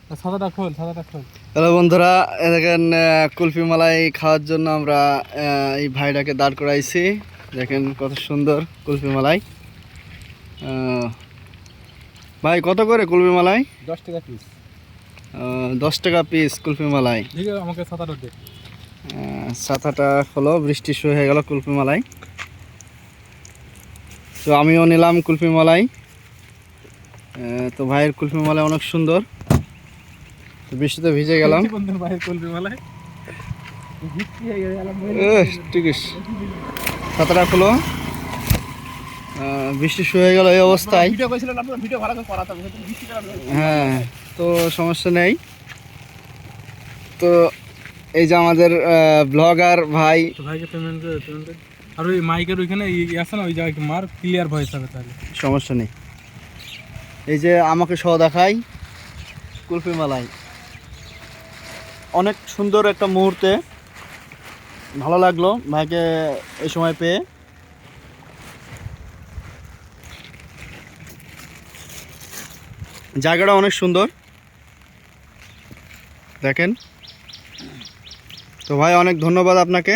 Hello বন্ধুরা, দেখেন কুলফি মালাই খাওয়ার জন্য আমরা এই ভাইটাকে দাঁড় করাইছি। দেখেন কত সুন্দর কুলফি মালাই। ভাই কত করে কুলফি মালাই? 10 টাকা পিস। 10 টাকা পিস কুলফি মালাই। আমাকে ছাতাটা হলো, বৃষ্টি শুরু হয়ে গেল কুলফি মালাই। তো আমিও নিলাম কুলফি মালাই। তো ভাইয়ের কুলফি মালাই অনেক সুন্দর। তো বৃষ্টিতে ভিজে গেলাম। ঠিক আছে, ছাতাটা খুলো। বৃষ্টি শুরু হয়ে গেল এই অবস্থায়। হ্যাঁ, তো সমস্যা নেই। তো এই যে আমাদের ব্লগার ভাই, ভাইকে পেমেন্ট আর ওই মাইকের ওইখানে আছে না, ওই জায়গায় মার ক্লিয়ার ভয়েস হবে তাহলে সমস্যা নেই। এই যে আমাকে সহ দেখাই কুলফি মালাই, অনেক সুন্দর একটা মুহূর্তে। ভালো লাগলো ভাইকে এই সময় পেয়ে। জায়গাটা অনেক সুন্দর দেখেন। তো ভাই অনেক ধন্যবাদ আপনাকে।